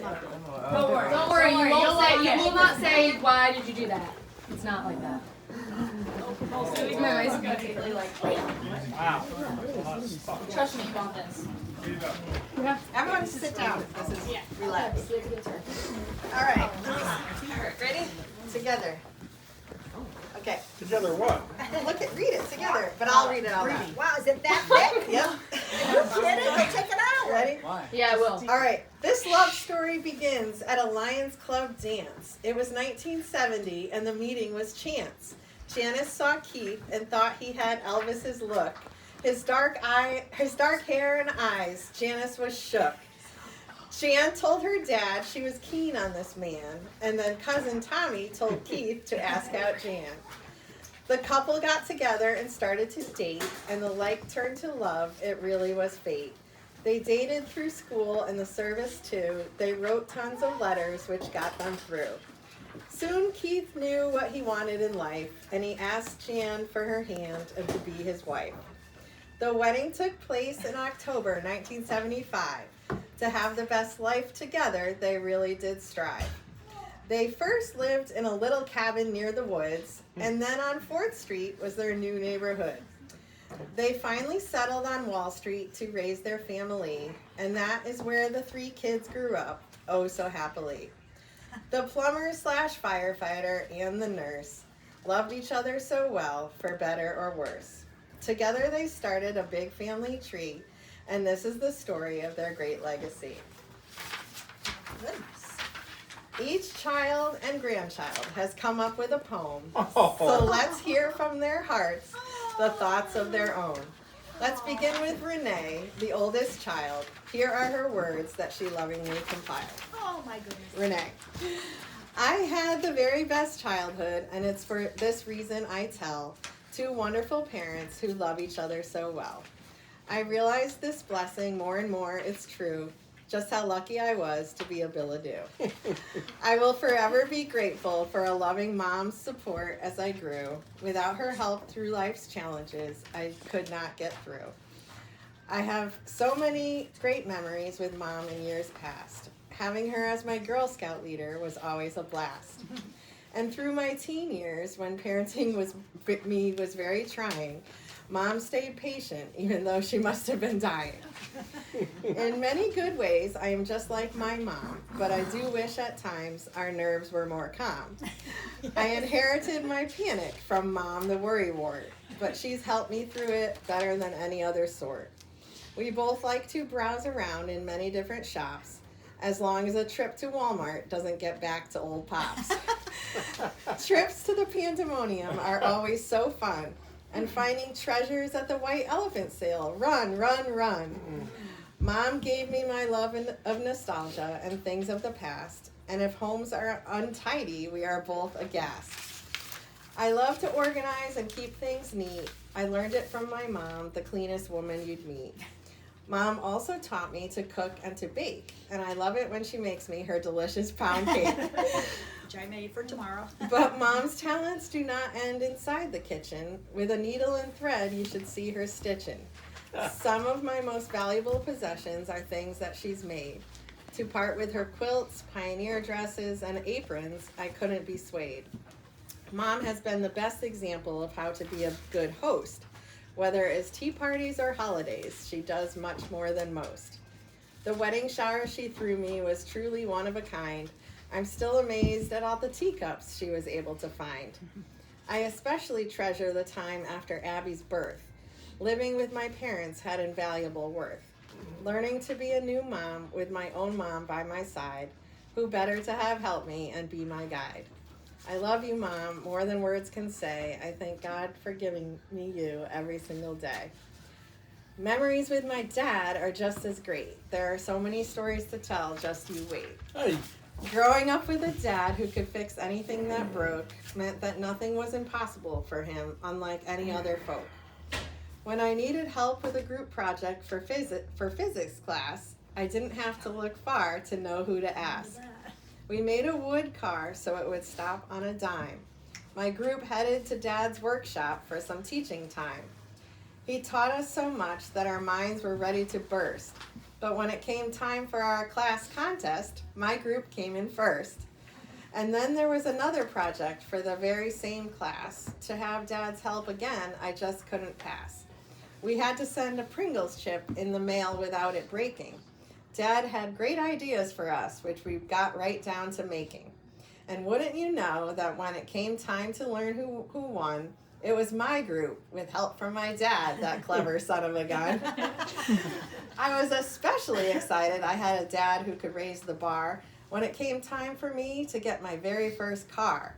Don't worry. Don't worry. You won't say. You will not say. Why did you do that? It's not like that. Memorize immediately. Like. Wow. Trust me, you want this. Yeah. Everyone sit down. This is relax. All right. Ready? Together. Okay. Together what? Read it together, but I'll read it all out. Wow, is it that thick? Yep. You're kidding? It'll take an hour. Ready? Yeah, I will. All right. This love story begins at a Lions Club dance. It was 1970, and the meeting was chance. Janice saw Keith and thought he had Elvis's look. His dark hair and eyes. Janice was shook. Jan told her dad she was keen on this man, and then cousin Tommy told Keith to ask out Jan. The couple got together and started to date, and the like turned to love. It really was fate. They dated through school and the service too. They wrote tons of letters, which got them through. Soon Keith knew what he wanted in life, and he asked Jan for her hand and to be his wife. The wedding took place in October 1975. To have the best life together, they really did strive. They first lived in a little cabin near the woods, and then on 4th Street was their new neighborhood. They finally settled on Wall Street to raise their family, and that is where the 3 kids grew up, oh so happily. The plumber/firefighter and the nurse loved each other so well, for better or worse. Together they started a big family tree, and this is the story of their great legacy. Goodness. Each child and grandchild has come up with a poem, so let's hear from their hearts the thoughts of their own. Let's begin with Renee, the oldest child. Here are her words that she lovingly compiled. Oh my goodness. Renee. I had the very best childhood, and it's for this reason I tell 2 wonderful parents who love each other so well. I realize this blessing more and more, it's true, just how lucky I was to be a billet-doux. I will forever be grateful for a loving mom's support as I grew. Without her help through life's challenges, I could not get through. I have so many great memories with Mom in years past. Having her as my Girl Scout leader was always a blast. And through my teen years, when parenting was very trying, Mom stayed patient, even though she must have been dying. In many good ways, I am just like my mom, but I do wish at times our nerves were more calm. I inherited my panic from Mom, the worrywart, but she's helped me through it better than any other sort. We both like to browse around in many different shops, as long as a trip to Walmart doesn't get back to old Pops. Trips to the Pandemonium are always so fun, and finding treasures at the White Elephant sale. Run, run, run. Mom gave me my love of nostalgia and things of the past, and if homes are untidy, we are both aghast. I love to organize and keep things neat. I learned it from my mom, the cleanest woman you'd meet. Mom also taught me to cook and to bake, and I love it when she makes me her delicious pound cake. Which I made for tomorrow. But Mom's talents do not end inside the kitchen. With a needle and thread, you should see her stitching. Some of my most valuable possessions are things that she's made. To part with her quilts, pioneer dresses, and aprons, I couldn't be swayed. Mom has been the best example of how to be a good host. Whether it's tea parties or holidays, she does much more than most. The wedding shower she threw me was truly one of a kind. I'm still amazed at all the teacups she was able to find. I especially treasure the time after Abby's birth. Living with my parents had invaluable worth. Learning to be a new mom with my own mom by my side, who better to have helped me and be my guide. I love you, Mom, more than words can say. I thank God for giving me you every single day. Memories with my dad are just as great. There are so many stories to tell, just you wait. Hey. Growing up with a dad who could fix anything that broke meant that nothing was impossible for him, unlike any other folk. When I needed help with a group project for physics class, I didn't have to look far to know who to ask. We made a wood car so it would stop on a dime. My group headed to Dad's workshop for some teaching time. He taught us so much that our minds were ready to burst. But when it came time for our class contest, my group came in first. And then there was another project for the very same class. To have Dad's help again, I just couldn't pass. We had to send a Pringles chip in the mail without it breaking. Dad had great ideas for us, which we got right down to making. And wouldn't you know that when it came time to learn who won, it was my group, with help from my dad, that clever son of a gun. I was especially excited I had a dad who could raise the bar when it came time for me to get my very first car.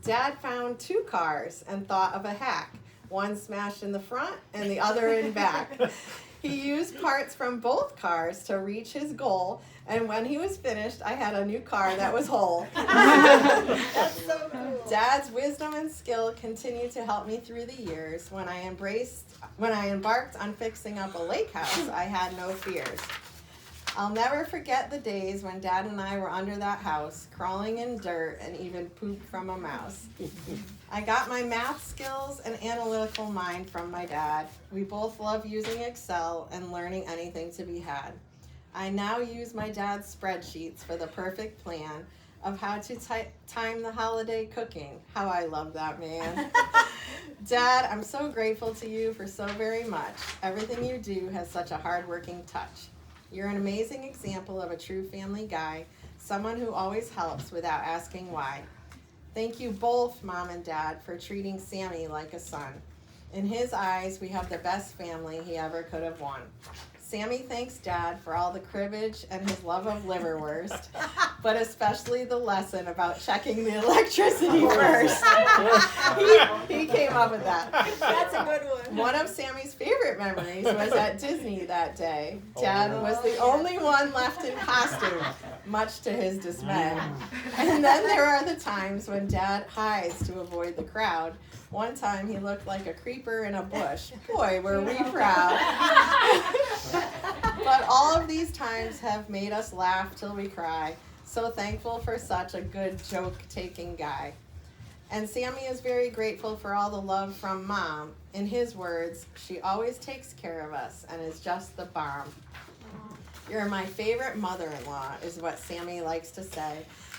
Dad found 2 cars and thought of a hack, one smashed in the front and the other in back. He used parts from both cars to reach his goal, and when he was finished, I had a new car that was whole. That's so cool. Dad's wisdom and skill continued to help me through the years. When I embarked on fixing up a lake house, I had no fears. I'll never forget the days when Dad and I were under that house, crawling in dirt and even poop from a mouse. I got my math skills and analytical mind from my dad. We both love using Excel and learning anything to be had. I now use my dad's spreadsheets for the perfect plan of how to time the holiday cooking. How I love that man. Dad, I'm so grateful to you for so very much. Everything you do has such a hardworking touch. You're an amazing example of a true family guy, someone who always helps without asking why. Thank you both, Mom and Dad, for treating Sammy like a son. In his eyes, we have the best family he ever could have won. Sammy thanks Dad for all the cribbage and his love of liverwurst, but especially the lesson about checking the electricity first. He came up with that. That's a good one. One of Sammy's favorite memories was at Disney that day. Dad was the only one left in costume, much to his dismay. And then there are the times when Dad hides to avoid the crowd. One time he looked like a creeper in a bush. Boy, were we proud. But all of these times have made us laugh till we cry. So thankful for such a good joke-taking guy. And Sammy is very grateful for all the love from Mom. In his words, she always takes care of us and is just the bomb. You're my favorite mother-in-law, is what Sammy likes to say.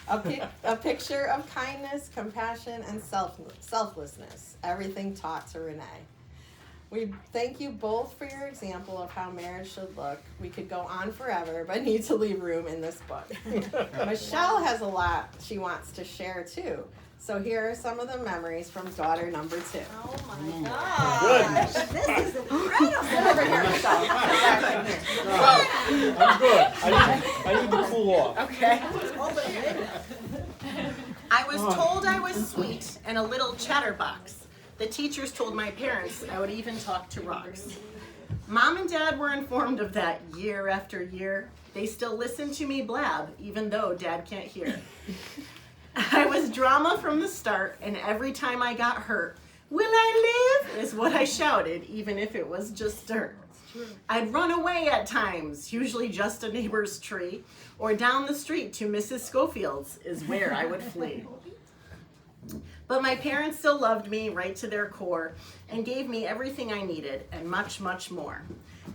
A picture of kindness, compassion, and selflessness. Everything taught to Renee. We thank you both for your example of how marriage should look. We could go on forever, but need to leave room in this book. Michelle has a lot she wants to share too. So here are some of the memories from daughter number 2. Oh my gosh. This is incredible. Over here, Michelle. I'm good. I need to cool off. Okay. Open it. I was told I was sweet and a little chatterbox. The teachers told my parents I would even talk to rocks. Mom and Dad were informed of that year after year. They still listen to me blab, even though Dad can't hear. I was drama from the start, and every time I got hurt, "Will I live?" is what I shouted, even if it was just dirt. I'd run away at times, usually just a neighbor's tree, or down the street to Mrs. Schofield's is where I would flee. But my parents still loved me right to their core and gave me everything I needed and much, much more.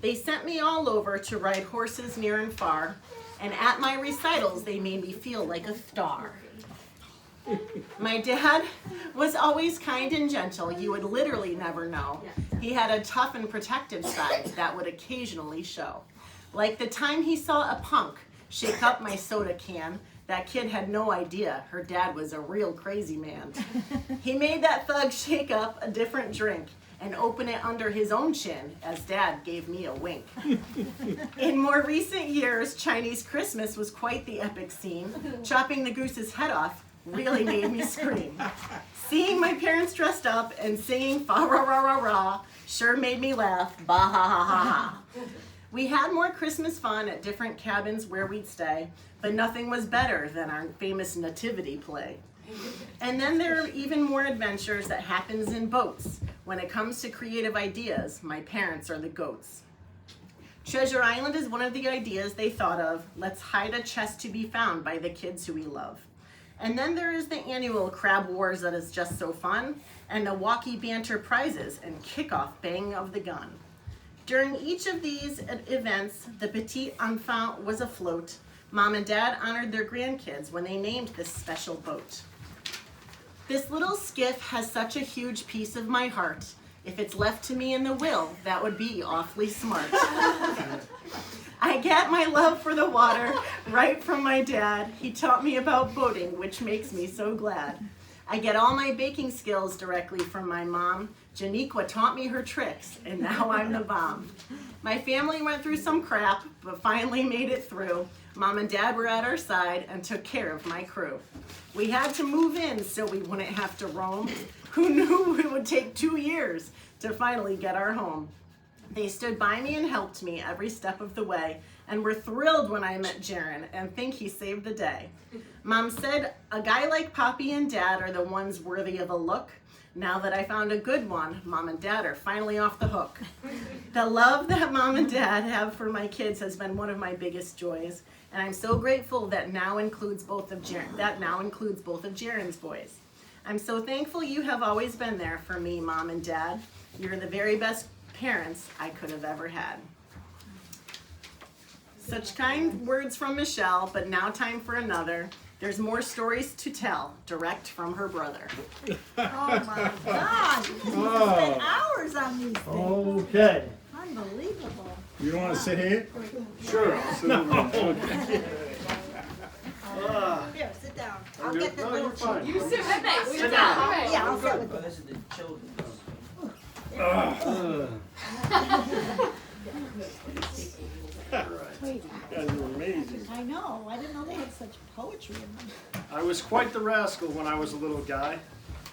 They sent me all over to ride horses near and far, and at my recitals they made me feel like a star. My dad was always kind and gentle. You would literally never know. He had a tough and protective side that would occasionally show. Like the time he saw a punk shake up my soda can. That kid had no idea her dad was a real crazy man. He made that thug shake up a different drink and open it under his own chin as Dad gave me a wink. In more recent years, Chinese Christmas was quite the epic scene. Chopping the goose's head off really made me scream. Seeing my parents dressed up and singing fa ra ra ra ra sure made me laugh, ba ha ha ha ha. We had more Christmas fun at different cabins where we'd stay, but nothing was better than our famous nativity play. And then there are even more adventures that happens in boats. When it comes to creative ideas, my parents are the goats. Treasure Island is one of the ideas they thought of. Let's hide a chest to be found by the kids who we love. And then there is the annual Crab Wars that is just so fun, and the walkie banter prizes and kickoff bang of the gun. During each of these events, the petit enfant was afloat. Mom and Dad honored their grandkids when they named this special boat. This little skiff has such a huge piece of my heart. If it's left to me in the will, that would be awfully smart. I get my love for the water right from my dad. He taught me about boating, which makes me so glad. I get all my baking skills directly from my mom. Janiqua taught me her tricks, and now I'm the bomb. My family went through some crap, but finally made it through. Mom and Dad were at our side and took care of my crew. We had to move in so we wouldn't have to roam. Who knew it would take 2 years to finally get our home? They stood by me and helped me every step of the way, and were thrilled when I met Jaron and think he saved the day. Mom said a guy like Poppy and Dad are the ones worthy of a look. Now that I found a good one, Mom and Dad are finally off the hook. The love that Mom and Dad have for my kids has been one of my biggest joys, and I'm so grateful that now includes both of Jaron's boys. I'm so thankful you have always been there for me, Mom and Dad. You're the very best parents I could have ever had. Such kind words from Michelle, but now time for another. There's more stories to tell, direct from her brother. Oh my God, you spent hours on these things. Okay. Unbelievable. You want to sit here? Sure. Here, sit down. I'll get the No, little you're fine. You sit with me. Sit down. Yeah, I'll sit with you. Those are the children. You guys are amazing. I know. I didn't know they had such poetry in them. I was quite the rascal when I was a little guy.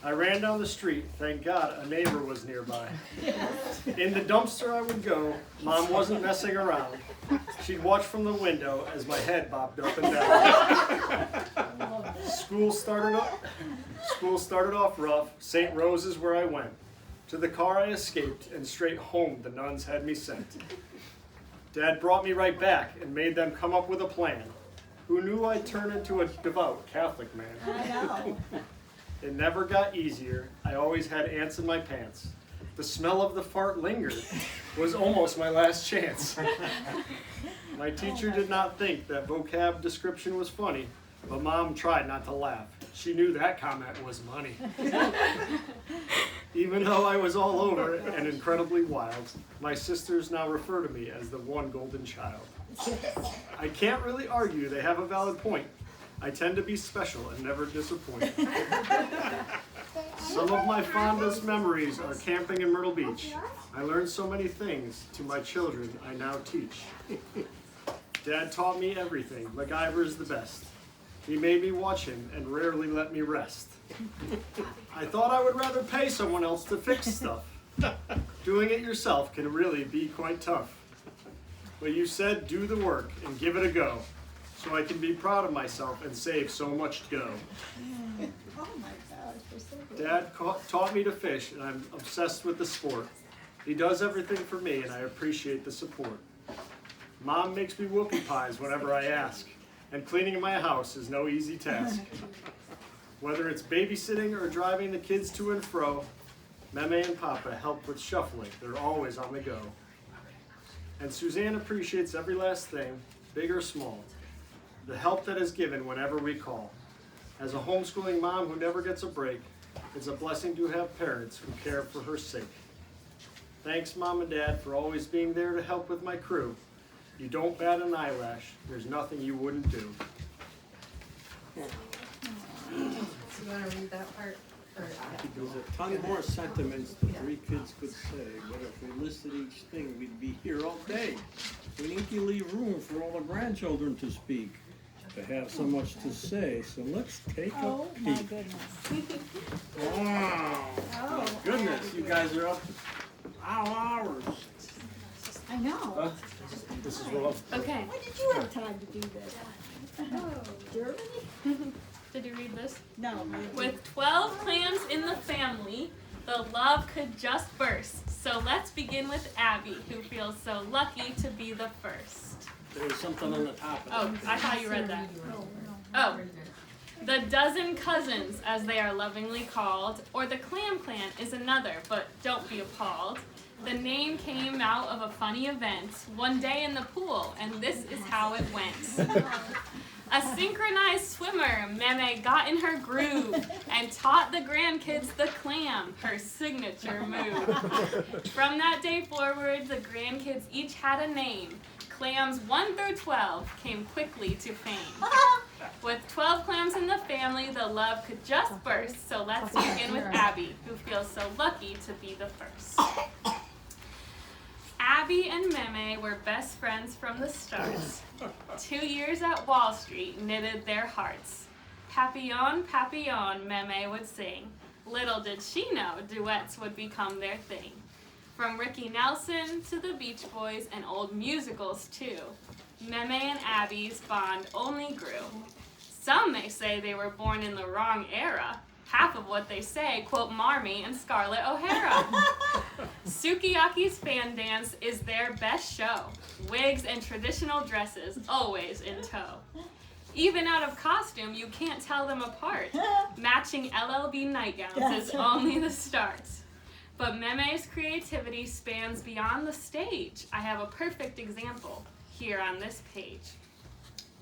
I ran down the street, thank God a neighbor was nearby. In the dumpster I would go, Mom wasn't messing around. She'd watch from the window as my head bobbed up and down. School started off rough, St. Rose is where I went. To the car I escaped, and straight home the nuns had me sent. Dad brought me right back and made them come up with a plan. Who knew I'd turn into a devout Catholic man? I know. It never got easier. I always had ants in my pants. The smell of the fart lingered. Was almost my last chance. My teacher did not think that vocab description was funny, but Mom tried not to laugh. She knew that comment was money. Even though I was all over it and incredibly wild, my sisters now refer to me as the one golden child. I can't really argue, they have a valid point. I tend to be special and never disappoint. Some of my fondest memories are camping in Myrtle Beach. I learned so many things to my children I now teach. Dad taught me everything, MacGyver's the best. He made me watch him and rarely let me rest. I thought I would rather pay someone else to fix stuff. Doing it yourself can really be quite tough. But you said do the work and give it a go, so I can be proud of myself and save so much dough. Oh my gosh, they're so good. Dad taught me to fish, and I'm obsessed with the sport. He does everything for me, and I appreciate the support. Mom makes me whoopie pies whenever I ask, and cleaning my house is no easy task. Whether it's babysitting or driving the kids to and fro, Memere and Papa help with shuffling. They're always on the go. And Suzanne appreciates every last thing, big or small, the help that is given whenever we call. As a homeschooling mom who never gets a break, it's a blessing to have parents who care for her sake. Thanks, Mom and Dad, for always being there to help with my crew. You don't bat an eyelash. There's nothing you wouldn't do. So you want to read that part? Or, There's a ton more sentiments the three kids could say, but if we listed each thing, we'd be here all day. We need to leave room for all the grandchildren to speak, to have so much to say. So let's take Oh a my peek. goodness. Wow! Oh, Goodness, you guys are up hours. I know. This is rough. Okay. When did you have time to do this? Oh, Germany? Did you read this? No. With 12 clams in the family, the love could just burst. So let's begin with Abby, who feels so lucky to be the first. There's something on the top of Oh, I thought you read that. Oh, The dozen cousins, as they are lovingly called, or the Clam Clan is another, but don't be appalled. The name came out of a funny event one day in the pool, and this is how it went. A synchronized swimmer, Memere got in her groove and taught the grandkids the clam, her signature move. From that day forward, the grandkids each had a name. Clams 1 through 12 came quickly to fame. With 12 clams in the family, the love could just burst. So let's begin with Abby, who feels so lucky to be the first. Abby and Memere were best friends from the start. 2 years at Wall Street knitted their hearts. Papillon, papillon, Memere would sing. Little did she know duets would become their thing. From Ricky Nelson to the Beach Boys and old musicals too, Memere and Abby's bond only grew. Some may say they were born in the wrong era. Half of what they say quote Marmee and Scarlett O'Hara. Sukiyaki's fan dance is their best show. Wigs and traditional dresses always in tow. Even out of costume, you can't tell them apart. Matching LLB nightgowns is only the start. But Memere's creativity spans beyond the stage. I have a perfect example here on this page.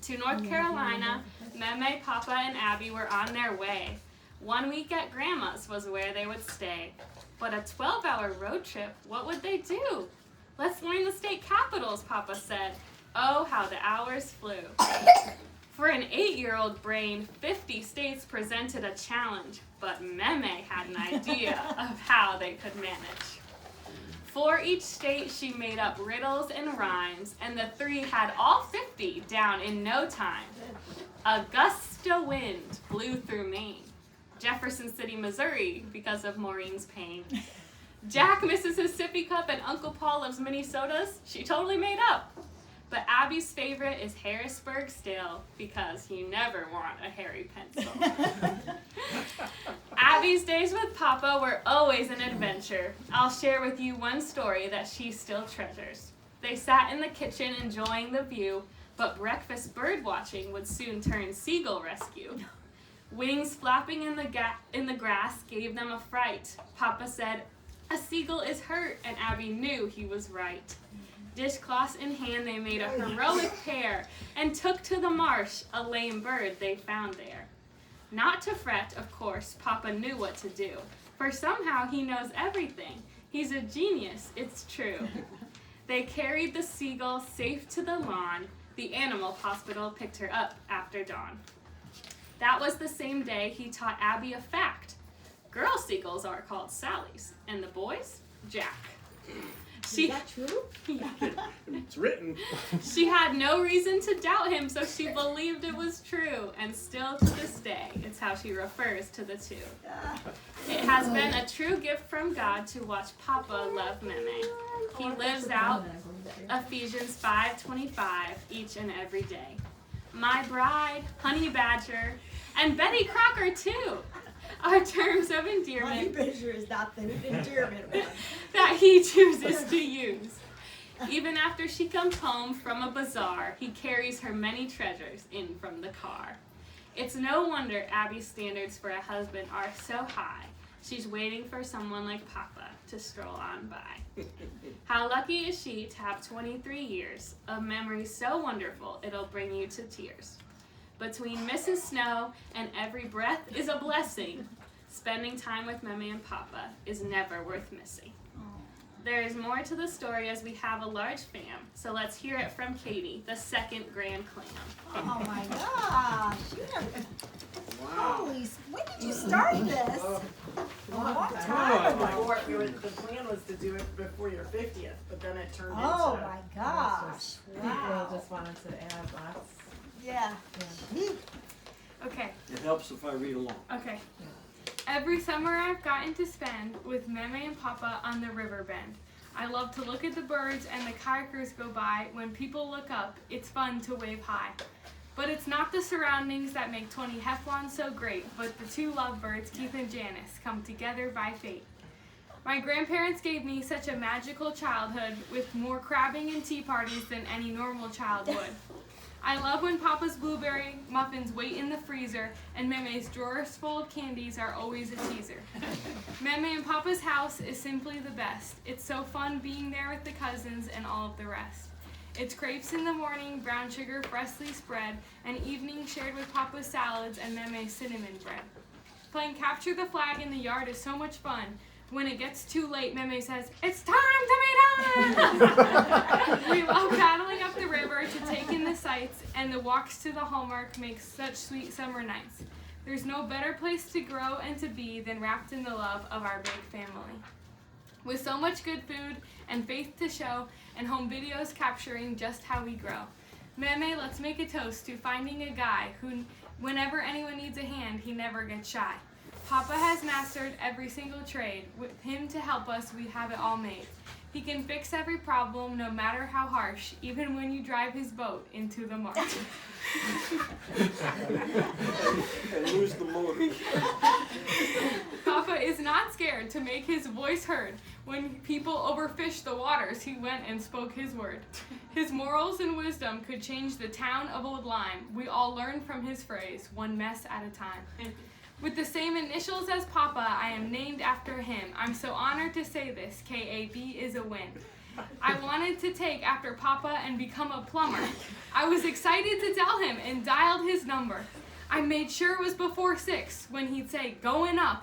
To North Carolina, Memere, Papa, and Abby were on their way. 1 week at Grandma's was where they would stay. But a 12-hour road trip, what would they do? Let's learn the state capitals, Papa said. Oh, how the hours flew. For an 8-year-old brain, 50 states presented a challenge, but Memere had an idea of how they could manage. For each state, she made up riddles and rhymes, and the three had all 50 down in no time. A gust of wind blew through Maine. Jefferson City, Missouri, because of Maureen's pain. Jack misses his sippy cup and Uncle Paul loves mini sodas. She totally made up. But Abby's favorite is Harrisburg still, because you never want a hairy pencil. Abby's days with Papa were always an adventure. I'll share with you one story that she still treasures. They sat in the kitchen enjoying the view, but breakfast bird watching would soon turn seagull rescue. Wings flapping in the grass gave them a fright. Papa said, "A seagull is hurt," and Abby knew he was right. Dishcloths in hand, they made a heroic pair and took to the marsh a lame bird they found there. Not to fret, of course, Papa knew what to do, for somehow he knows everything. He's a genius, it's true. They carried the seagull safe to the lawn. The animal hospital picked her up after dawn. That was the same day he taught Abby a fact. Girl seagulls are called Sallies, and the boys, Jack. Is that true? It's written. She had no reason to doubt him, so she believed it was true. And still to this day, it's how she refers to the two. It has been a true gift from God to watch Papa love Memere. He lives out Ephesians 5:25 each and every day. My bride, Honey Badger, and Betty Crocker too are terms of endearment. Honey Badger is not the endearment one. That he chooses to use. Even after she comes home from a bazaar, he carries her many treasures in from the car. It's no wonder Abby's standards for a husband are so high. She's waiting for someone like Papa to stroll on by. How lucky is she to have 23 years of memories so wonderful it'll bring you to tears. Between Mrs. Snow and every breath is a blessing. Spending time with Memere and Papa is never worth missing. There is more to the story as we have a large fam, so let's hear it from Katie, the second grand clam. Oh my gosh. Holy, when did you start this? A long time ago. The plan was to do it before your 50th, but then it turned Oh into... my gosh. People Wow. just wanted to add lots. Yeah. Okay, It helps if I read along. okay. Every summer I've gotten to spend with Memere and Papa on the river bend. I love to look at the birds and the kayakers go by. When people look up, it's fun to wave high. But it's not the surroundings that make 20 Heflon so great, but the two lovebirds, Keith and Janice, come together by fate. My grandparents gave me such a magical childhood with more crabbing and tea parties than any normal child would. I love when Papa's blueberry muffins wait in the freezer and Meme's drawers full of candies are always a teaser. Meme and Papa's house is simply the best. It's so fun being there with the cousins and all of the rest. It's crepes in the morning, brown sugar freshly spread, and evening shared with Papa's salads and Meme's cinnamon bread. Playing capture the flag in the yard is so much fun. When it gets too late, Meme says, "It's time to be done!" We love paddling up the river to take in the sights, and the walks to the hallmark make such sweet summer nights. There's no better place to grow and to be than wrapped in the love of our big family. With so much good food and faith to show, and home videos capturing just how we grow. Meme, let's make a toast to finding a guy who, whenever anyone needs a hand, he never gets shy. Papa has mastered every single trade. With him to help us, we have it all made. He can fix every problem, no matter how harsh, even when you drive his boat into the marsh. And lose the motor. Papa is not scared to make his voice heard. When people overfished the waters, he went and spoke his word. His morals and wisdom could change the town of Old Lyme. We all learned from his phrase, one mess at a time. With the same initials as Papa, I am named after him. I'm so honored to say this, KAB is a win. I wanted to take after Papa and become a plumber. I was excited to tell him and dialed his number. I made sure it was before 6 when he'd say, "Going up."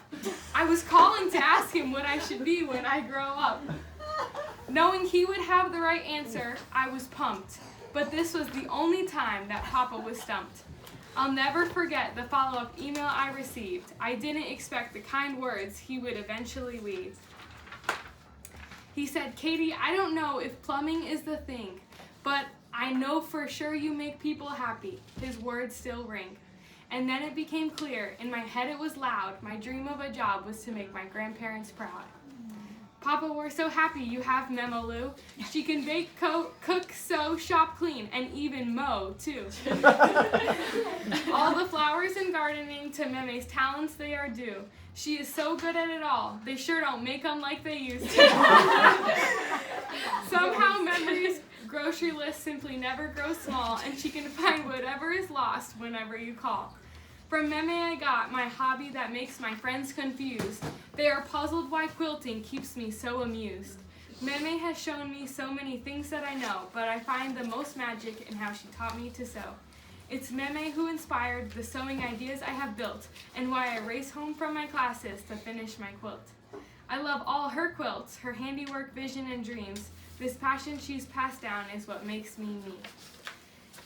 I was calling to ask him what I should be when I grow up. Knowing he would have the right answer, I was pumped. But this was the only time that Papa was stumped. I'll never forget the follow-up email I received. I didn't expect the kind words he would eventually leave. He said, "Katie, I don't know if plumbing is the thing, but I know for sure you make people happy." His words still ring. And then it became clear, in my head it was loud, my dream of a job was to make my grandparents proud. "Papa, we're so happy you have Memo Lou. She can bake, cook, sew, shop clean, and even mow, too." All the flowers and gardening to Meme's talents they are due. She is so good at it all. They sure don't make them like they used to. Somehow Memory's grocery list simply never grows small, and she can find whatever is lost whenever you call. From Meme I got my hobby that makes my friends confused. They are puzzled why quilting keeps me so amused. Meme has shown me so many things that I know, but I find the most magic in how she taught me to sew. It's Meme who inspired the sewing ideas I have built, and why I race home from my classes to finish my quilt. I love all her quilts, her handiwork, vision, and dreams. This passion she's passed down is what makes me me.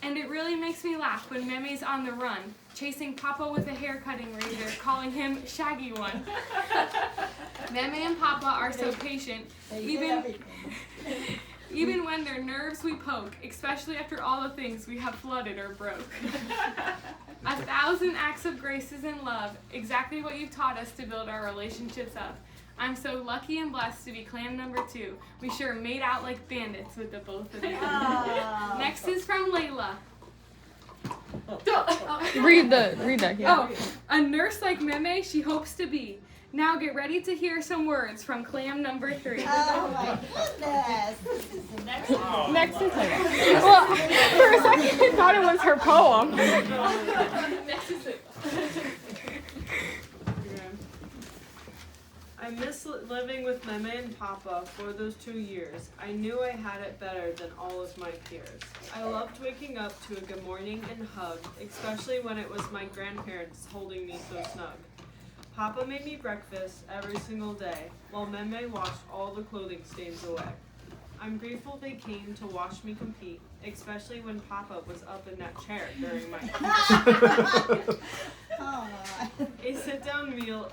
And it really makes me laugh when Meme's on the run, chasing Papa with a hair-cutting razor, calling him Shaggy One. Meme and Papa are so patient, even when their nerves we poke, especially after all the things we have flooded or broke. 1,000 acts of graces and love, exactly what you've taught us to build our relationships up. I'm so lucky and blessed to be clan number 2. We sure made out like bandits with the both of you. Next is from Layla. Read that. Yeah. Oh, a nurse like Meme she hopes to be. Now get ready to hear some words from clan number 3. Oh my goodness. This is the next one. Next is Layla. Well, for a second I thought it was her poem. Next is it. I miss living with Meme and Papa for those 2 years. I knew I had it better than all of my peers. I loved waking up to a good morning and hug, especially when it was my grandparents holding me so snug. Papa made me breakfast every single day, while Meme washed all the clothing stains away. I'm grateful they came to watch me compete, especially when Papa was up in that chair during my A sit-down meal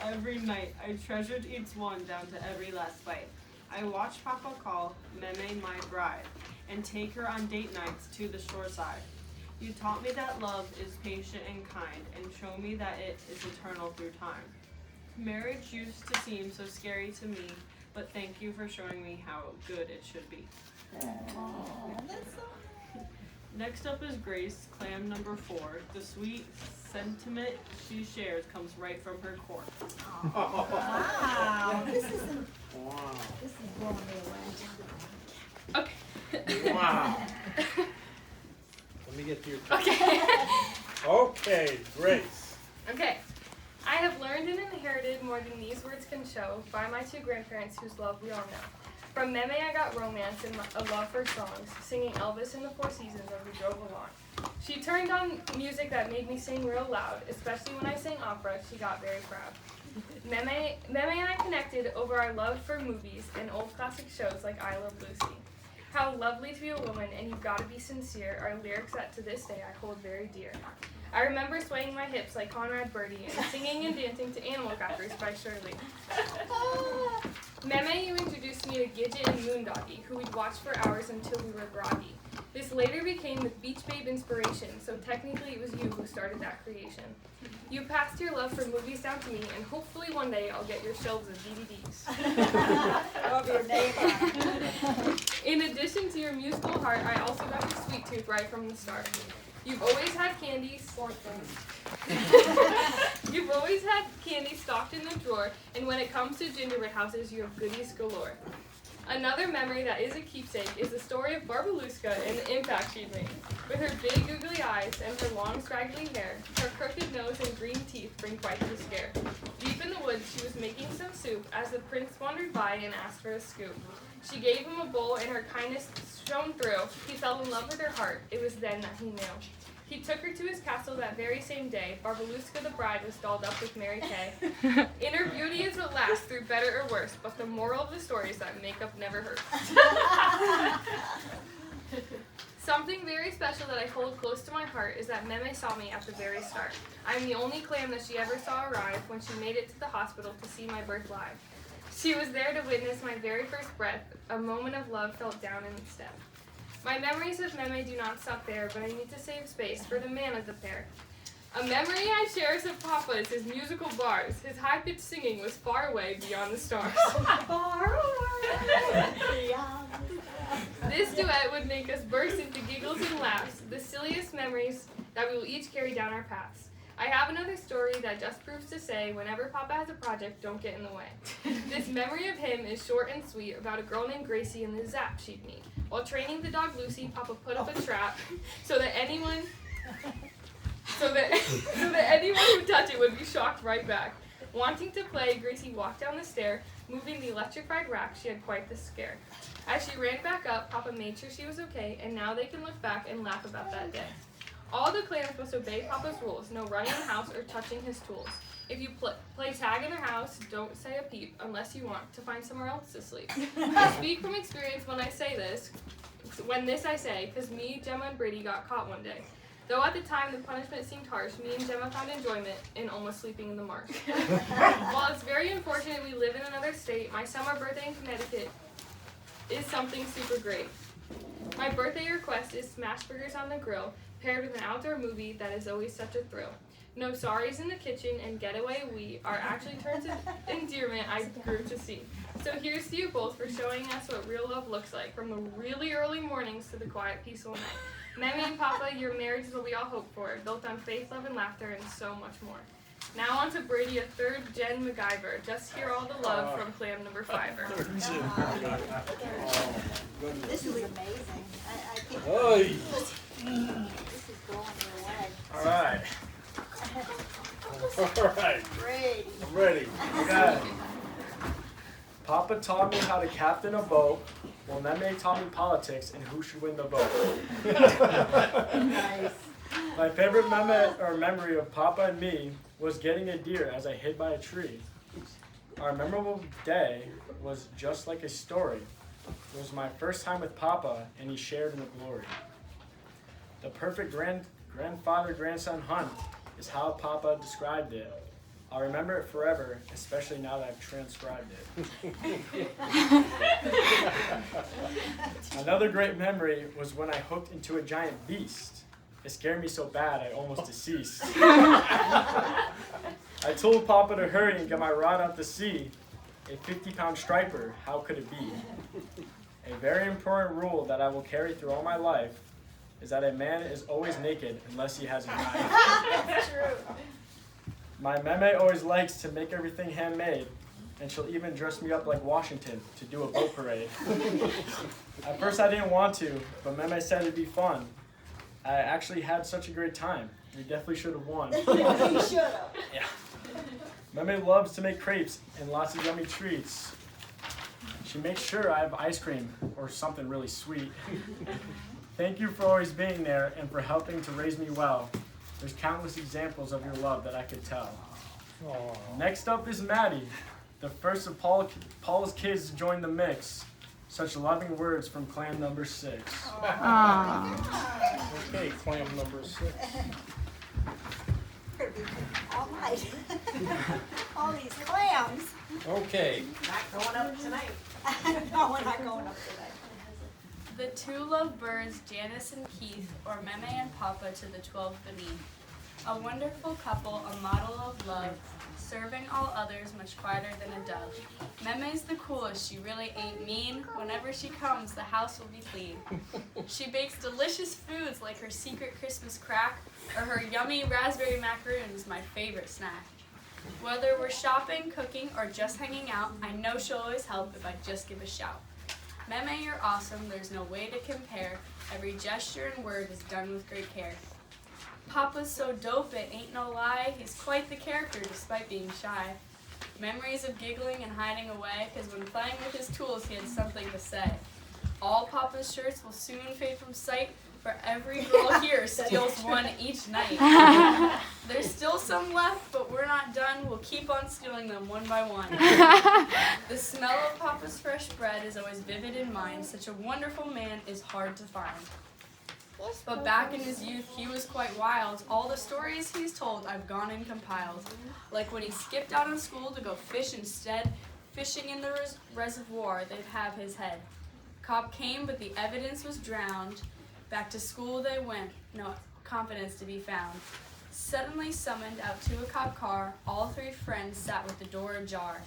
every night. I treasured each one down to every last bite. I watched Papa call Meme my bride and take her on date nights to the shore side. You taught me that love is patient and kind, and show me that it is eternal through time. Marriage used to seem so scary to me, but thank you for showing me how good it should be. Next up is Grace, clam number 4. The sweet sentiment she shares comes right from her core. Wow. This is blowing me away. Okay. Wow. Let me get to your turn. Okay. Okay, Grace. Okay. I have learned and inherited more than these words can show by my two grandparents whose love we all know. From Meme I got romance and a love for songs, singing Elvis in the Four Seasons as we drove along. She turned on music that made me sing real loud, especially when I sang opera. She got very proud. Meme and I connected over our love for movies and old classic shows like I Love Lucy. How lovely to be a woman, and you've got to be sincere are lyrics that to this day I hold very dear. I remember swaying my hips like Conrad Birdie and singing and dancing to Animal Crackers by Shirley. Meme, you introduced me to Gidget and Moondoggy, who we'd watch for hours until we were groggy. This later became the Beach Babe inspiration, so technically it was you who started that creation. You passed your love for movies down to me, and hopefully one day I'll get your shelves of DVDs. Love your neighbor. In addition to your musical heart, I also got your sweet tooth right from the start. You've always had candy You've always had candy stocked in the drawer, and when it comes to gingerbread houses, you have goodies galore. Another memory that is a keepsake is the story of Barbaluska and the impact she'd made. With her big googly eyes and her long scraggly hair, her crooked nose and green teeth bring quite the scare. Deep in the woods, she was making some soup as the prince wandered by and asked for a scoop. She gave him a bowl and her kindness shone through. He fell in love with her heart. It was then that he knew. He took her to his castle that very same day. Barbaluska the bride was dolled up with Mary Kay. Inner beauty is what lasts through better or worse, but the moral of the story is that makeup never hurts. Something very special that I hold close to my heart is that Meme saw me at the very start. I'm the only clam that she ever saw arrive when she made it to the hospital to see my birth live. She was there to witness my very first breath, a moment of love felt down in the step. My memories of Meme do not stop there, but I need to save space for the man of the pair. A memory I cherish of Papa is his musical bars. His high-pitched singing was far away beyond the stars. Far away beyond the stars. This duet would make us burst into giggles and laughs, the silliest memories that we will each carry down our paths. I have another story that just proves to say, whenever Papa has a project, don't get in the way. This memory of him is short and sweet, about a girl named Gracie and the zap she'd meet. While training the dog Lucy, Papa put up a trap so that anyone who touched it would be shocked right back. Wanting to play, Gracie walked down the stair, moving the electrified rack. She had quite the scare. As she ran back up, Papa made sure she was okay, and now they can look back and laugh about that day. All the clans must obey Papa's rules, no running the house or touching his tools. If you play tag in their house, don't say a peep unless you want to find somewhere else to sleep. I speak from experience when I say this, I say, because me, Gemma, and Brady got caught one day. Though at the time the punishment seemed harsh, me and Gemma found enjoyment in almost sleeping in the marsh. While it's very unfortunate we live in another state, my summer birthday in Connecticut is something super great. My birthday request is smash burgers on the grill, paired with an outdoor movie that is always such a thrill. No sorries in the kitchen and getaway we are actually terms of endearment I grew to see. So here's to you both for showing us what real love looks like, from the really early mornings to the quiet, peaceful night. Meme and Papa, your marriage is what we all hope for, built on faith, love, and laughter, and so much more. Now on to Brady, a third-gen MacGyver. Just hear all the love from clam number 5er. This is amazing. I can't. Oy. This is going your way. All right. All right. Great. I'm ready. Okay. Papa taught me how to captain a boat, while Meme taught me politics and who should win the vote. Nice. My favorite memory of Papa and me was getting a deer as I hid by a tree. Our memorable day was just like a story. It was my first time with Papa, and he shared in the glory. The perfect grandfather-grandson hunt is how Papa described it. I'll remember it forever, especially now that I've transcribed it. Another great memory was when I hooked into a giant beast. It scared me so bad I almost deceased. I told Papa to hurry and get my rod out to sea. A 50-pound striper, how could it be? A very important rule that I will carry through all my life is that a man is always naked unless he has a knife. That's true. My Meme always likes to make everything handmade, and she'll even dress me up like Washington to do a boat parade. At first I didn't want to, but Meme said it'd be fun. I actually had such a great time. We definitely should have won. You should have. Yeah. Meme loves to make crepes and lots of yummy treats. She makes sure I have ice cream or something really sweet. Thank you for always being there and for helping to raise me well. There's countless examples of your love that I could tell. Aww. Next up is Maddie, the first of Paula's kids to join the mix. Such loving words from clan number 6. Okay, clam number 6. All right. All these clams. Okay. Not going up tonight. No, we're not going up today. The two lovebirds, Janice and Keith, or Meme and Papa to the 12 beneath. A wonderful couple, a model of love, serving all others much quieter than a dove. Meme's the coolest, she really ain't mean. Whenever she comes, the house will be clean. She bakes delicious foods like her secret Christmas crack, or her yummy raspberry macaroons, my favorite snack. Whether we're shopping, cooking, or just hanging out, I know she'll always help if I just give a shout. Meme, you're awesome, there's no way to compare. Every gesture and word is done with great care. Papa's so dope, it ain't no lie. He's quite the character despite being shy. Memories of giggling and hiding away, cause when playing with his tools he had something to say. All Papa's shirts will soon fade from sight, for every girl here steals one each night. There's still some left, but we're not done. We'll keep on stealing them one by one. The smell of Papa's fresh bread is always vivid in mind. Such a wonderful man is hard to find. But back in his youth, he was quite wild. All the stories he's told, I've gone and compiled. Like when he skipped out of school to go fish instead, fishing in the reservoir, they'd have his head. Cop came, but the evidence was drowned. Back to school they went, no confidence to be found. Suddenly summoned out to a cop car, all three friends sat with the door ajar.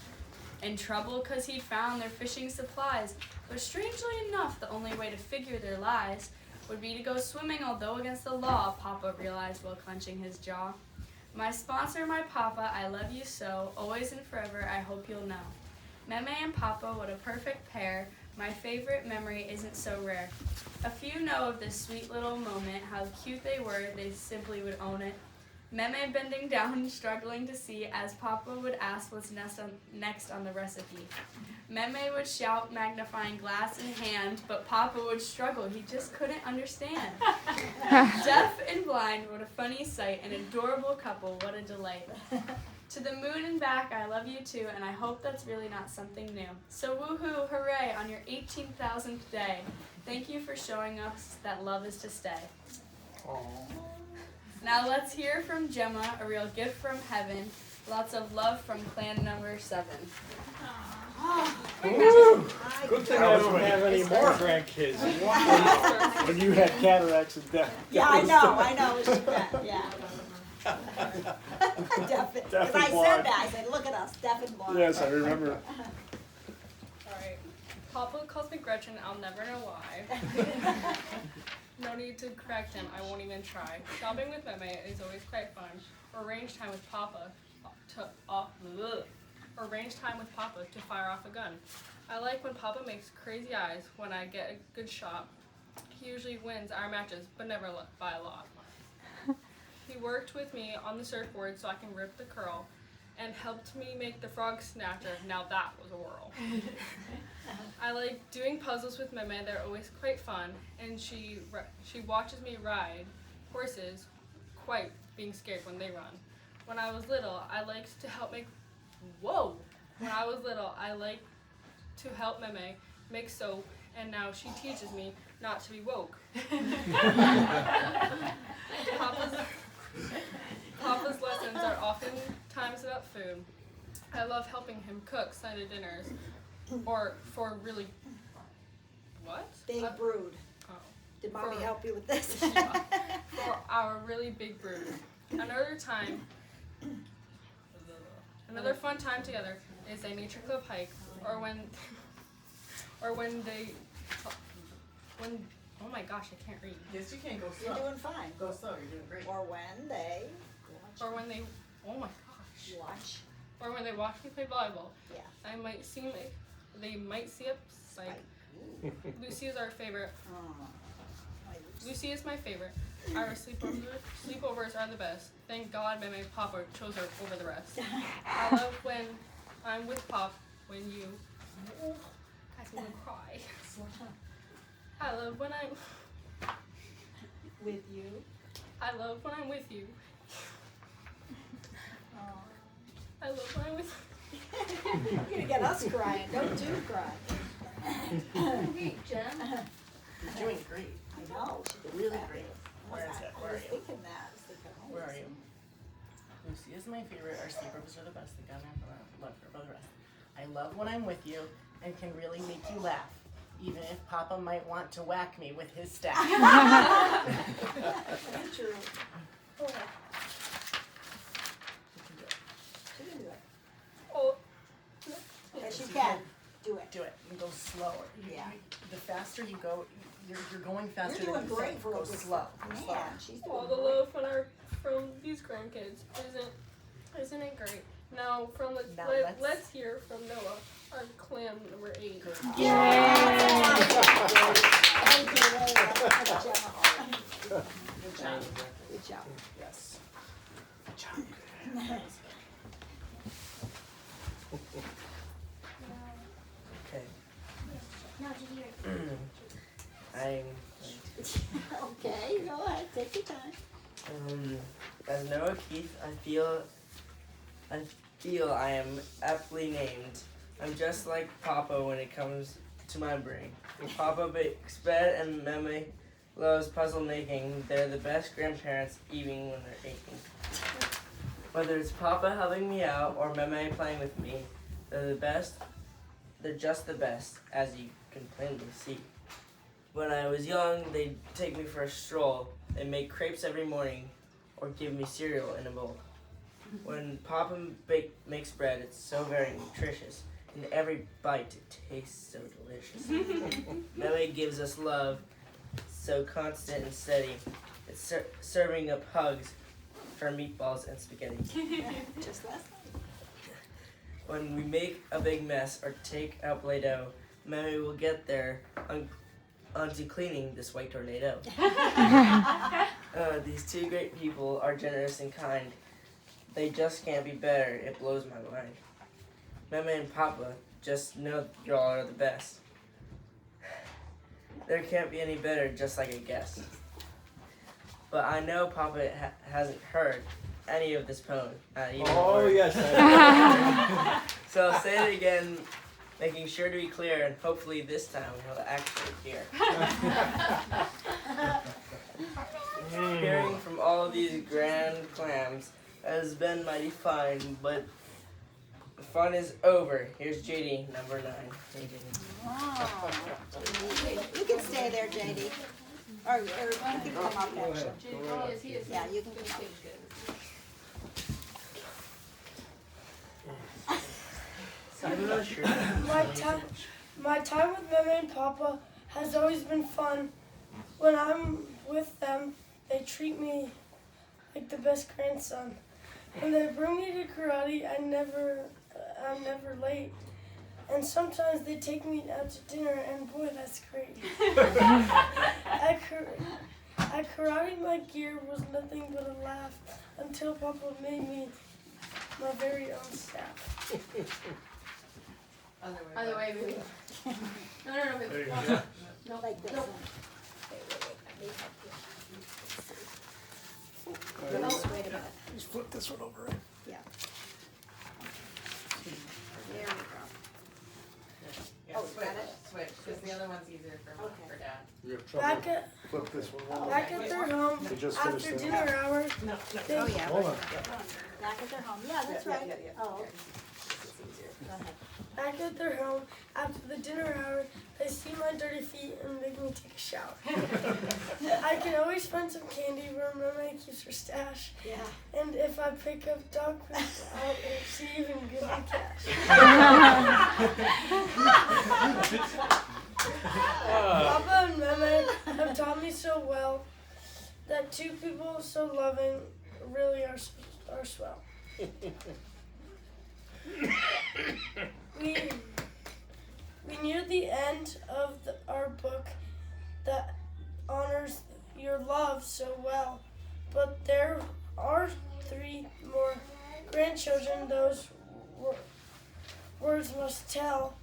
In trouble 'cause he'd found their fishing supplies, but strangely enough, the only way to figure their lies would be to go swimming, although against the law, Papa realized while clenching his jaw. My sponsor, my Papa, I love you so, always and forever, I hope you'll know. Meme and Papa, what a perfect pair, my favorite memory isn't so rare. A few know of this sweet little moment, how cute they were, they simply would own it. Meme bending down, struggling to see, as Papa would ask what's next on the recipe. Meme would shout, magnifying glass in hand, but Papa would struggle, he just couldn't understand. Deaf and blind, what a funny sight, an adorable couple, what a delight. To the moon and back, I love you too, and I hope that's really not something new. So woohoo, hooray, on your 18,000th day. Thank you for showing us that love is to stay. Aww. Now let's hear from Gemma, a real gift from heaven. Lots of love from clan number 7. Ooh, good thing I don't have any more grandkids. Wow. When you had cataracts and death. Yeah, I know, it's bad, yeah. Deaf, because I said blind. that, I said, look at us, deaf and blind. Yes, I remember. Alright. Papa calls me Gretchen, I'll never know why. No need to correct him, I won't even try. Shopping with Meme is always quite fun. Arrange time with Papa to fire off a gun. I like when Papa makes crazy eyes when I get a good shot. He usually wins our matches, but never by a lot. He worked with me on the surfboard so I can rip the curl, and helped me make the frog snatcher. Now that was a whirl. I like doing puzzles with Meme, they're always quite fun, and she watches me ride horses, quite being scared when they run. When I was little, I liked to help make, When I was little, I liked to help Meme make soap, and now she teaches me not to be woke. Papa's lessons are oftentimes about food. I love helping him cook Sunday dinners, or for really, what? Big brood. Oh. Did Mommy help you with this? For our really big brood. Another fun time together is a nature club hike, or when oh my gosh, I can't read. Yes, you can go slow. You're doing fine. Go slow, you're doing great. Or when they Or when they, oh my gosh. watch. or when they watch me play volleyball. Yeah. They might see up like Lucy is our favorite. Lucy is my favorite. Our sleepovers are the best. Thank God Memere and Papa chose her over the rest. I love when I'm with Pop, when you guys I'm gonna cry. I love when I'm with you. I love when I'm with you. I love when I'm with You're gonna get us crying. Don't you cry. Hey, Jen. You're doing great. I know. She did Really fabulous. great. Where is it? Where I are was you? thinking that. Where are you? Lucy is my favorite. Our sleepovers are the best. Thank God I love her for the rest. I love when I'm with you and can really make you laugh, even if Papa might want to whack me with his staff. True. Oh. She can do it. Oh. Yes, you can. Do it. Do it. And go slower. Yeah. The faster you go, you're going faster You're than doing you great think. for Go a good slow. Man, she's doing All the love from these grandkids isn't it great? Now let's hear from Noah, our clam number 8. Thank you, Good job. Good job. Yes. Good job. Okay. I'm Okay, go ahead. Take your time. As Noah Keith, I feel I am aptly named. I'm just like Papa when it comes to my brain. Papa bakes bread and Memere loves puzzle making. They're the best grandparents even when they're aching. Whether it's Papa helping me out or Memere playing with me, they're the best. They're just the best, as you can plainly see. When I was young, they'd take me for a stroll. They'd make crepes every morning or give me cereal in a bowl. When Papa makes bread, it's so very nutritious. And every bite, it tastes so delicious. Memere gives us love, so constant and steady. It's serving up hugs for meatballs and spaghetti. Just last night. When we make a big mess or take out Play-Doh, Memere will get there onto cleaning this white tornado. These two great people are generous and kind. They just can't be better. It blows my mind. Memere and Papa just know y'all are the best. There can't be any better, just like I guess. But I know Papa hasn't heard any of this poem. Yes, I So I'll say it again, making sure to be clear, and hopefully this time he'll actually hear. Hearing from all of these grand clams has been mighty fine, but the fun is over. Here's JD, number 9. Hey, JD. Oh, you can stay there, JD. Or you can come up actually. He is. Yeah, you can come up. My time with Memere and Papa has always been fun. When I'm with them, they treat me like the best grandson. When they bring me to karate, I'm never late. And sometimes they take me out to dinner, and boy, that's great. At karate, my gear was nothing but a laugh until Papa made me my very own staff. Other way, maybe. No, maybe. There you go. No, like this. No. No, wait a minute. Just flip this one over, right? Yeah. There we go. Yeah, Oh, you got it? Switch, because the other one's easier for Dad. You have Back at flip this one over. back at their home We just after finished that. dinner hour. They, Oh, yeah. Hold on. Back at their home. Yeah, that's right. Oh, okay. Go ahead. Back at their home after the dinner hour, they see my dirty feet and make me take a shower. I can always find some candy where Memere keeps her stash. Yeah. And if I pick up dog food, she even gives me cash. Papa and Memere have taught me so well that two people so loving really are swell. We near the end of our book that honors your love so well, but there are 3 more grandchildren those words must tell.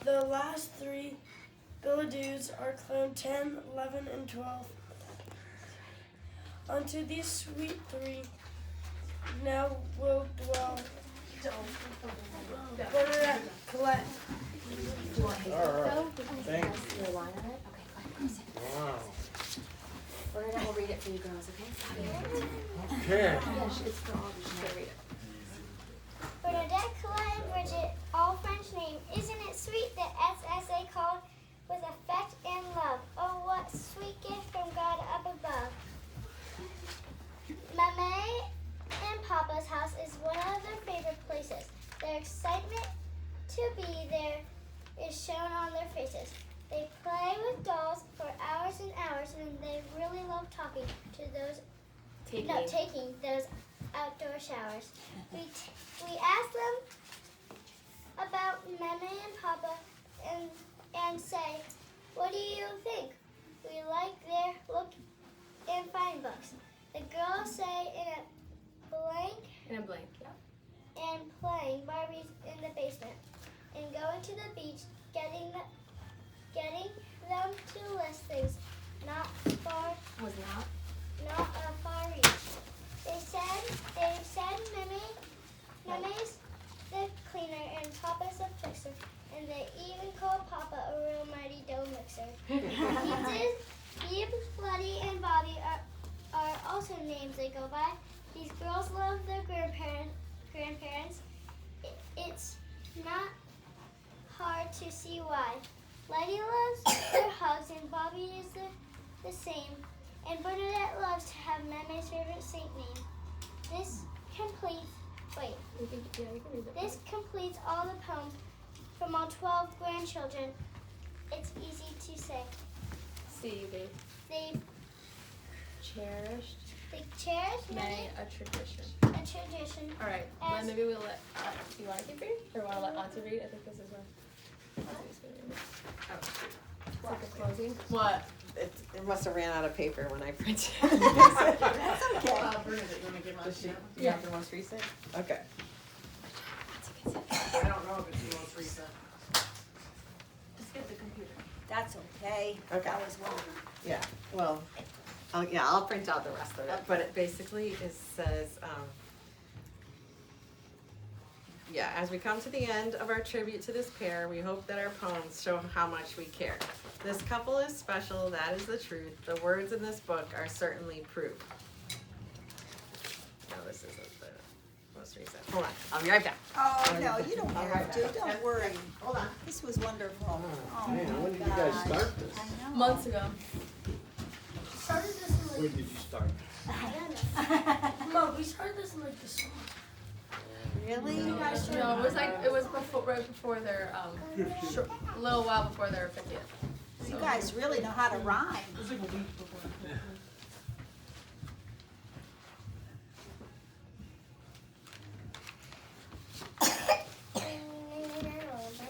The last 3 billets are cloned 10, 11, and 12. Unto these sweet 3 now will dwell. Bernadette, Colette. Alright, thanks. Wow. Bernadette will read it for you girls, okay? Okay. Yeah, it's for all of you. She's gonna read it. Bernadette, Colette, and Bridget, all French name. Isn't it sweet that SSA called with affect and love? Oh, what sweet gift from God up above. Memere and Papa's house is one of their favorite places. Their excitement to be there is shown on their faces. They play with dolls for hours and hours, and they really love talking to those taking those outdoor showers. We ask them about Memere and Papa and say, what do you think? We like their look and fine books. The girls say In a blank, yeah. and playing Barbies in the basement and going to the beach, getting them to list things not a far reach. They said Meme's the cleaner and Papa's a fixer, and they even called Papa a real mighty dough mixer. Gibbs, Bloody, and Bobby are also names they go by. These girls love their grandparents. It's not hard to see why. Letty loves their hugs, and Bobby is the same. And Bernadette loves to have Meme's favorite saint name. This completes all the poems from all 12 grandchildren. It's easy to say. See, They cherished many a tradition. a tradition. All right, As- maybe we'll let, do you want to keep reading? Or want to let Auntie read? I think this is where Auntie's going to read it. It's like a closing. What? It must have ran out of paper when I printed. That's okay. Bernadette, you want to give Does she? mine? You have the most recent? Okay. I don't know if it's the most recent. Just get the computer. That's okay. Okay. That was one. Yeah, well, I'll print out the rest of it, but it basically says, as we come to the end of our tribute to this pair, we hope that our poems show how much we care. This couple is special, that is the truth. The words in this book are certainly proof. No, this isn't the most recent. Hold on, I'll be right back. Oh, no, you don't have to. Don't worry. Hold on. This was wonderful. Oh, Man, when did you my guys gosh. start this? I know. Months ago. Started this in When did you start? Mom, we started this in like the summer. Really? You guys started. No, it was right before their, a little while before their 50th. You guys really know how to rhyme.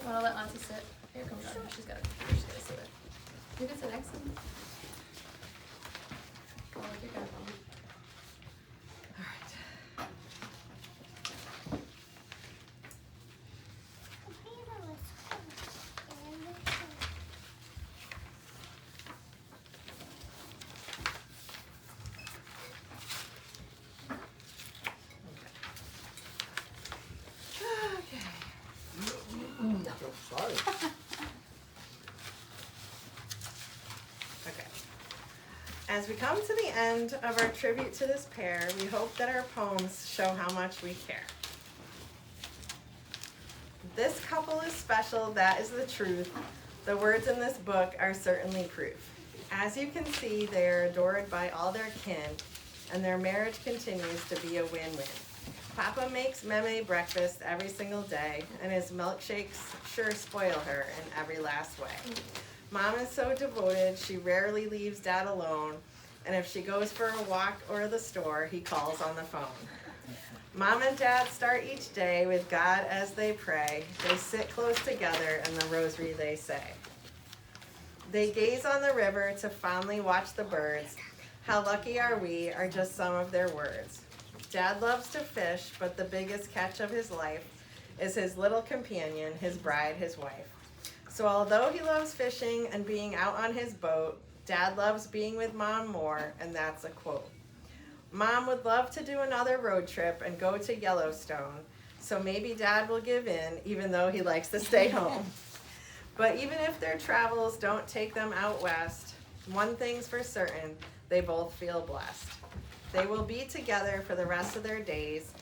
Want to let Auntie sit? Here comes Auntie. She's got to sit there. You can sit next to me. Oh, look at your phone. All right. Sorry. Okay. As we come to the end of our tribute to this pair, we hope that our poems show how much we care. This couple is special, that is the truth. The words in this book are certainly proof. As you can see, they are adored by all their kin, and their marriage continues to be a win-win. Papa makes Memere breakfast every single day, and his milkshakes sure spoil her in every last way. Mom is so devoted, she rarely leaves Dad alone, and if she goes for a walk or the store, he calls on the phone. Mom and Dad start each day with God as they pray. They sit close together and the rosary they say. They gaze on the river to fondly watch the birds. How lucky are we are just some of their words. Dad loves to fish, but the biggest catch of his life is his little companion, his bride, his wife. So although he loves fishing and being out on his boat, Dad loves being with Mom more, and that's a quote. Mom would love to do another road trip and go to Yellowstone, so maybe Dad will give in, even though he likes to stay home. But even if their travels don't take them out west, one thing's for certain, they both feel blessed. They will be together for the rest of their days.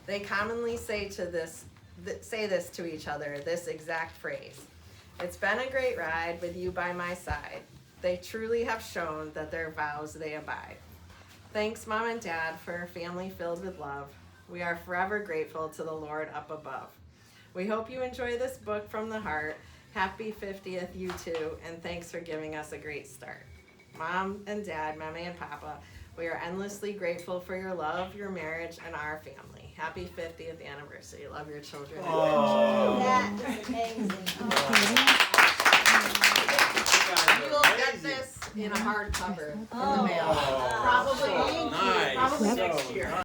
They commonly say this to each other, this exact phrase. It's been a great ride with you by my side. They truly have shown that their vows they abide. Thanks, Mom and Dad, for a family filled with love. We are forever grateful to the Lord up above. We hope you enjoy this book from the heart. Happy 50th, you too, and thanks for giving us a great start. Mom and Dad, Memere and Papa, we are endlessly grateful for your love, your marriage, and our family. Happy 50th anniversary. Love your children. Oh. That is amazing. You will get this in a hardcover in the mail. Probably Nice. next year.